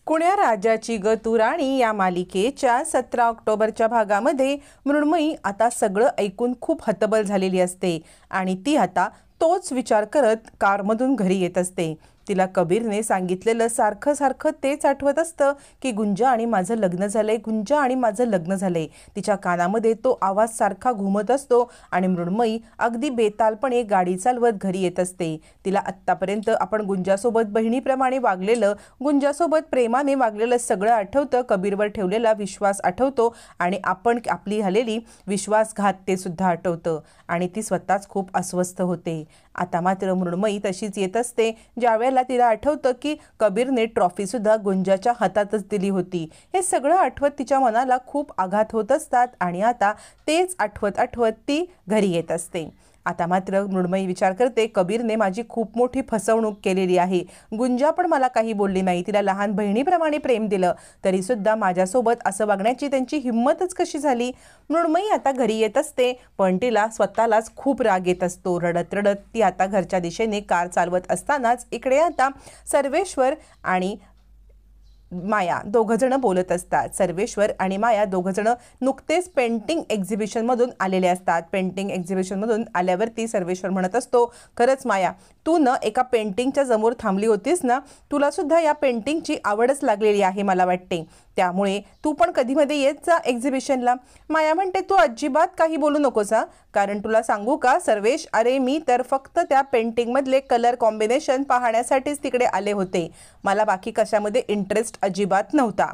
कुण्या राजाची ग तू राणी या मालिकेच्या 17 ऑक्टोबरच्या भागामध्ये मृण्मयी आता सगळं ऐकून खूप हतबल झालेली असते आणि ती आता तोच विचार करत कारमधून घरी येत असते। तिला कबीरने सांगितलेलं सारखं सारखं तेच आठवत असतं की गुंजा आणि माझं लग्न झालंय, गुंजा आणि माझं लग्न झालंय। तिच्या कानामध्ये तो आवाज सारखा घुमत असतो आणि मृण्मयी अगदी बेतालपणे गाडी चालवत घरी येत असते। तिला आत्तापर्यंत आपण गुंजासोबत बहिणीप्रमाणे वागलेलं, गुंजासोबत प्रेमाने वागलेलं सगळं आठवतं, कबीरवर ठेवलेला विश्वास आठवतो आणि आपण आपली झालेली विश्वासघात ते सुद्धा आठवतं आणि ती स्वतःच खूप अस्वस्थ होते। आता मात्र मृण्मयी तशीच येत असते ज्यावेळेला तिला आठवतं की कबीरने ट्रॉफी सुद्धा गुंजाच्या हातातच दिली होती। हे सगळं आठवत तिच्या मनाला खूप आघात होत असतात आणि आता तेच आठवत आठवत ती घरी येत असते। आता मात्र मृण्मयी विचार करते, कबीरने माझी खूप मोठी फसवणूक केलेली आहे। गुंजा पण मला काही बोलली नाही, तिला लहान बहिणीप्रमाणे प्रेम दिलं, तरी सुद्धा माझ्यासोबत असं वागण्याची त्यांची हिंमतच कशी झाली। मृण्मयी आता घरी येत असते पण तिला स्वतःलाच खूप राग येत असतो। रडत रडत ती आता घरच्या दिशेने कार चालवत असतानाच इकडे आता सर्वेश्वर आणि माया दोघजण बोलत असतात। सर्वेश्वर आणि माया दोघजण नुकतेच पेंटिंग एक्झिबिशन मधून आलेले असतात। पेंटिंग एक्झिबिशन मधून आल्यावरती सर्वेश्वर म्हणत असतो, खरंच माया, तू न एका पेंटिंगच्या समोर थांबली होतीस ना, तुला सुद्धा या पेंटिंगची आवडच लागलेली आहे मला वाटते, त्यामुळे तू पण कधी मध्ये येत जा एक्झिबिशनला। माया म्हणते, तू अजिबात काही बोलू नकोस हा, कारण तुला सांगू का सर्वेश, अरे मी तर फक्त त्या पेंटिंग मधले कलर कॉम्बिनेशन पाहण्यासाठीच तिकडे आले होते, मला बाकी कशामध्ये इंटरेस्ट अजिबात नव्हता।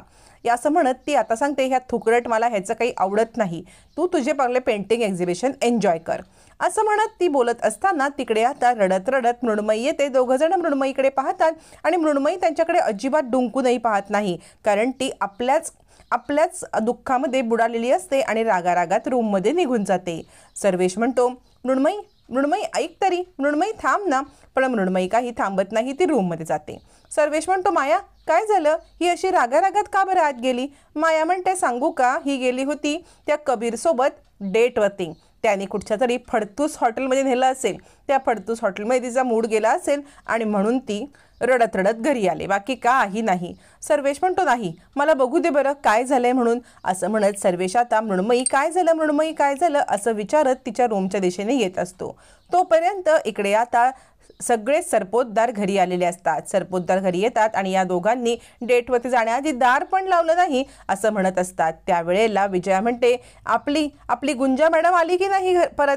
या असं म्हणत ती आता सांगते, ह्या थुकरट मला ह्याचं काही आवडत नाही, तू तुझे पगले पेंटिंग एक्झिबिशन एन्जॉय कर। असं म्हणत ती बोलत असताना तिकडे आता रडत रडत मृण्मयी येते। दोघजण मृण्मयीकडे पाहतात आणि मृण्मयी त्यांच्याकडे अजिबात डुंकूनही पाहत नाही, कारण ती आपल्याच दुःखामध्ये बुडालेली असते आणि रागारागात रूममध्ये निघून जाते। सर्वेश म्हणतो, मृण्मयी ऐक तरी, मृण्मयी थांब ना, पण मृण्मयी काही थांबत नाही, ती रूममध्ये जाते। सर्वेश म्हणतो, माया काय झालं, ही अशी रागारागात का बरं आत गेली। माया म्हणते, सांगू का, ही गेली होती त्या कबीरसोबत डेटवरती, त्याने कुठच्या तरी फडतूस हॉटेलमध्ये नेलं असेल, त्या फडतूस हॉटेलमध्ये तिचा मूड गेला असेल आणि म्हणून ती रडत रडत घरी आले, बाकी काही नाही। सर्वेश म्हणतो, नाही, मला बघू दे बरं काय झालंय म्हणून। असं म्हणत सर्वेश आता मृण्मयी काय झालं असं विचारत तिच्या रूमच्या दिशेने येत असतो। तोपर्यंत इकडे आता सगळे सरपोतदार घरी आलेले असतात। सरपोतदार घरी येतात आणि या दोघांनी डेटवरती जाण्याआधी दार पण लावलं नाही असं म्हणत असतात। त्यावेळेला विजया म्हणते, आपली गुंजा मॅडम आली की नाही परत,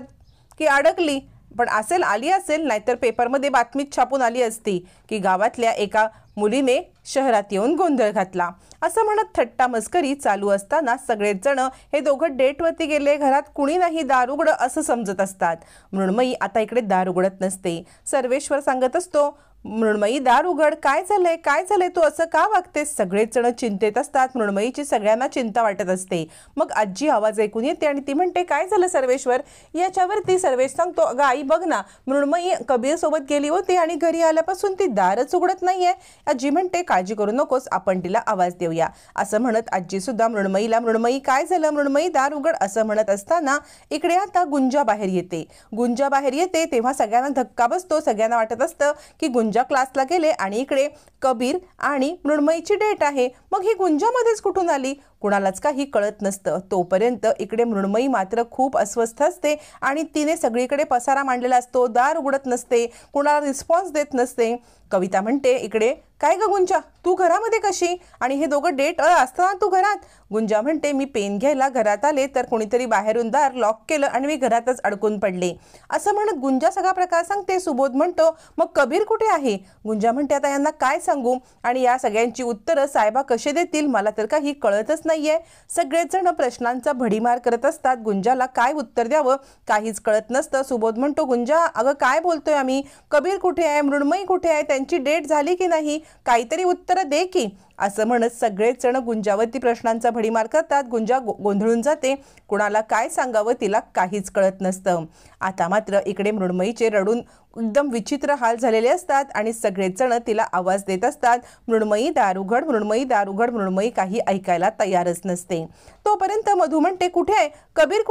की अडकली, पण आली असेल, नाहीतर पेपरमध्ये बातमीच छापून आली असती की गावातल्या एका मुलीने शहरात येऊन गोंधळ घातला। असं म्हणत थट्टा मस्करी चालू असताना सगळेच जण हे दोघं डेटवरती गेले, घरात कुणी नाही, दार उघड असं समजत असतात। मृण्मयी आता इकडे दार उघडत नसते। सर्वेश्वर सांगत असतो, मृण्मयी दार उघड, काय झालंय, तू असं का वागतेस। सगळेच जण चिंतेत असतात, मृण्मयीची सगळ्यांना चिंता वाटत असते। मग आजी आवाज ऐकून येते आणि ती म्हणते, काय झालं सर्वेश्वर। याच्यावरती सर्वेश सांगतो, अगं आई बघ ना, मृण्मयी कबीर सोबत गेली होती आणि घरी आल्यापासून ती दारच उघडत नाहीये। आजी म्हणते, काळजी करू नकोस, आपण तिला आवाज देऊया। असं म्हणत आजी सुद्धा मृण्मयीला, मृण्मयी काय झालं, मृण्मयी दार उघड असं म्हणत असताना इकडे आता गुंजा बाहेर येते। तेव्हा सगळ्यांना धक्का बसतो, सगळ्यांना वाटत असतं की गुंजा क्लासला गेले आणि इकडे कबीर आणि मृण्मयीची डेट आहे, मग ही गुंजामध्येच कुठून आली, कुणालाच काही कळत नसतं। तोपर्यंत इकडे मृण्मयी मात्र खूप अस्वस्थ असते आणि तिने सगळीकडे पसारा मांडलेला असतो, दार उघडत नसते, कुणाला रिस्पॉन्स देत नसते। कविता म्हणते, इकडे काय ग गुंजा, तू घरामध्ये कशी, आणि हे दोघं डेट असताना तू घरात। गुंजा म्हणते, मी पेन घ्यायला घरात आले तर कोणीतरी बाहेरून दार लॉक केलं आणि मी घरातच अडकून पडले। असं म्हणत गुंजा सगळा प्रकार सांगते। सुबोध म्हणतो, मग कबीर कुठे आहे। गुंजा म्हणते, आता यांना काय सांगू आणि या सगळ्यांची उत्तरं साहेबा कसे देतील, मला तर काही कळतच नाहीये। सगळेच जण प्रश्नांचा भडीमार करत असतात, गुंजाला काय उत्तर द्यावं काहीच कळत नसतं। सुबोध म्हणतो, गुंजा अगं काय बोलतोय आम्ही, कबीर कुठे आहे, मृण्मयी कुठे आहे, त्यांची डेट झाली की नाही, काहीतरी उत्तर दे की। असं म्हणत सगळेच जण गुंजावरती प्रश्नांचा भडीमार करतात। गुंजा गोंधळून जाते, कुणाला काय सांगावं तिला काहीच कळत नसतं। आता मात्र इकडे मृण्मयीचे रडून एकदम विचित्र हाल झालेले असतात आणि सगळेच जण तिला आवाज देत असतात, मृण्मयी दार उघड, मृण्मयी दार उघड। मृण्मयी काही ऐकायला तयारच नसते। तोपर्यंत मधू म्हणते, कुठे आहे कबीर,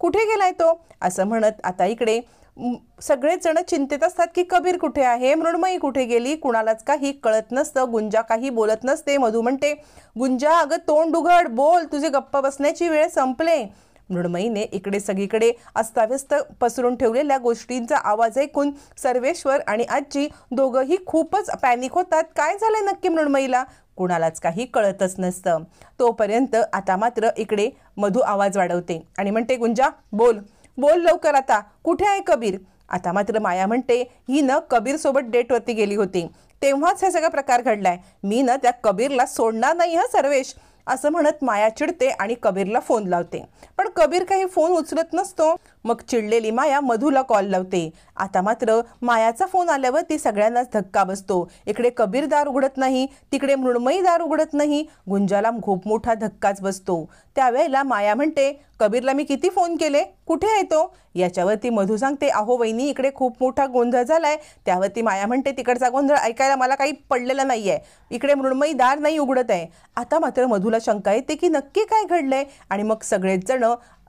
कुठे गेलाय तो। असं म्हणत आता इकडे सगळेच जण चिंतेत असतात की कबीर कुठे आहे, मृण्मयी कुठे गेली, कुणालाच काही कळत नसतं. गुंजा काही बोलत नसते. मधू म्हणते, गुंजा अगं तोंड उघड, बोल, तुझे गप्प बसण्याची वेळ संपले. मृण्मयीने इकडे सगळीकडे अस्ताव्यस्त पसरून ठेवलेल्या गोष्टींचा आवाज ऐकून सर्वेश्वर आणि आजी दोघंही खूपच पॅनिक होतात. काय झालंय नक्की मृण्मयीला कुणालाच काही कळतच नसतं. तोपर्यंत आता मात्र इकडे मधू आवाज वाढवते आणि म्हणते, गुंजा बोल बोल लवकर, आता कुठे आहे कबीर. आता मात्र माया म्हणते, ही न कबीर सोबत डेटवरती गेली होती, तेव्हाच हे सगळा प्रकार घडलाय. मी न त्या कबीरला सोडणार नाही हा सर्वेश, असं म्हणत माया चिडते आणि कबीरला फोन लावते. पण कबीर काही फोन उचलत नसतो. मग चिडलेली माया मधूला कॉल लावते. आता मात्र मायाचा फोन आल्यावर ती सगळ्यांनाच धक्का बसतो. इकडे कबीर दार उघडत नाही, तिकडे मृण्मयी दार उघडत नाही. गुंजाला खूप मोठा धक्काच बसतो. त्यावेळेला माया म्हणते, कबीरला मी किती फोन केले, कुठे आहे तो. याच्यावरती मधू सांगते, अहो वहिनी इकडे खूप मोठा गोंधळ झालाय. त्यावरती माया म्हणते, तिकडचा गोंधळ ऐकायला मला काही पडलेलं नाहीये, इकडे मृण्मयी दार नाही उघडत आहे. आता मात्र मधूला शंका येते की नक्की काय घडलंय. आणि मग सगळेच जण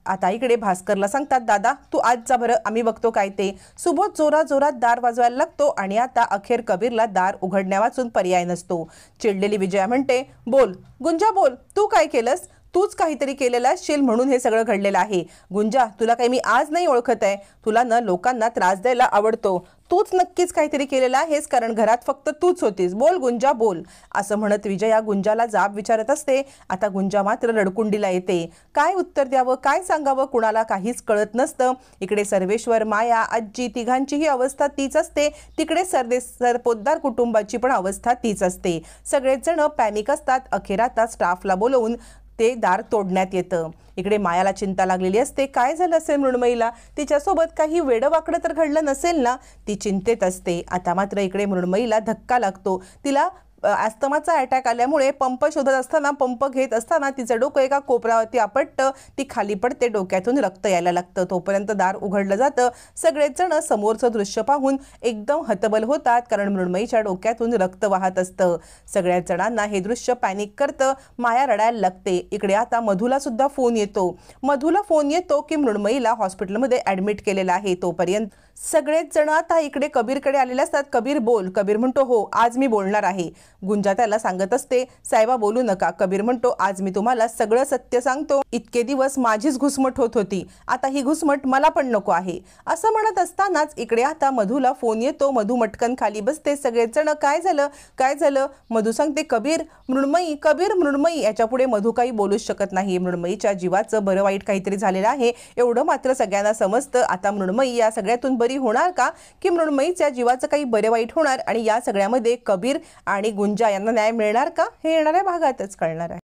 आता इकडे भास्करला सांगतात, दादा तू आज जा बरं, आम्ही बघतो काय ते. सुबोध जोरात जोरात दार वाजवायला लागतो आणि आता अखेर कबीरला दार उघडण्या वाचून पर्याय नसतो. चिडलेली विजया म्हणते, बोल गुंजा बोल, तू काय केलंस, तूच काहीतरी केलेलं असशील म्हणून हे सगळं घडलेलं आहे. गुंजा तुला काही मी आज नाही ओळखत आहे, तुला न लोकांना त्रास द्यायला आवडतो, तूच नक्कीच काहीतरी केलेलं आहेस, कारण घरात फक्त तूच होतीस, बोल गुंजा बोल, असं म्हणत विजया गुंजाला जाब विचारत असते. आता गुंजा मात्र रडकुंडीला येते. काय उत्तर द्यावं, काय सांगावं, कुणाला काहीच कळत नसतं. इकडे सर्वेश्वर, माया, आजी तिघांचीही अवस्था तीच असते. तिकडे सरपोतदार कुटुंबाची पण अवस्था तीच असते. सगळेच जण पॅनिक असतात. अखेर आता स्टाफला बोलवून ते दार तोडण्यात येतं. इकडे मायाला चिंता लागलेली असते, काय झालं असेल मृण्मयीला, तिच्यासोबत काही वेडवाकडं तर घडलं नसेल ना, ती चिंतेत असते. आता मात्र इकडे मृण्मयीला धक्का लागतो. तिला अस्थमाचा अटॅक आल्यामुळे पंप शोधत असताना, पंप घेत असताना तिचं डोकं एका कोपऱ्यावरती आपटतं, ती खाली पडते, डोक्यातून रक्त यायला लागतं. तोपर्यंत दार उघडलं जातं. सगळेच जण समोरचं दृश्य पाहून एकदम हतबल होतात, कारण मृण्मयीच्या डोक्यातून रक्त वाहत असतं. सगळ्याच जणांना हे दृश्य पॅनिक करतं. माया रडायला लागते. इकडे आता मधूला सुद्धा फोन येतो. मधूला फोन येतो की मृण्मयीला हॉस्पिटलमध्ये ऍडमिट केलेलं आहे. तोपर्यंत सगळेच जण आता इकडे कबीरकडे आलेले असतात. कबीर बोल. कबीर म्हणतो, हो आज मी बोलणार आहे. गुंजा त्याला सांगत असते, साहेबा बोलू नका. कबीर म्हणतो, आज मी तुम्हाला सगळं सत्य सांगतो. इतके दिवस माझीच घुसमट होत होती, आता ही घुसमट मला पण नको आहे. असं म्हणत असतानाच इकडे आता मधूला फोन येतो. मधू मटकन खाली बसते. सगळेच जण काय झालं काय झालं. मधू सांगते, कबीर मृण्मयी, कबीर मृण्मयी. याच्या पुढे मधू काही बोलूच शकत नाही. मृण्मयीच्या जीवाचं बरं वाईट काहीतरी झालेलं आहे एवढं मात्र सगळ्यांना समजतं. आता मृण्मयी या सगळ्यातून बरी होणार का, की मृण्मयीच्या जीवाचं काही बरं वाईट होणार आणि या सगळ्यामध्ये कबीर आणि गुंजा यांना न्याय मिळणार का, हे येणाऱ्या भागातच कळणार आहे.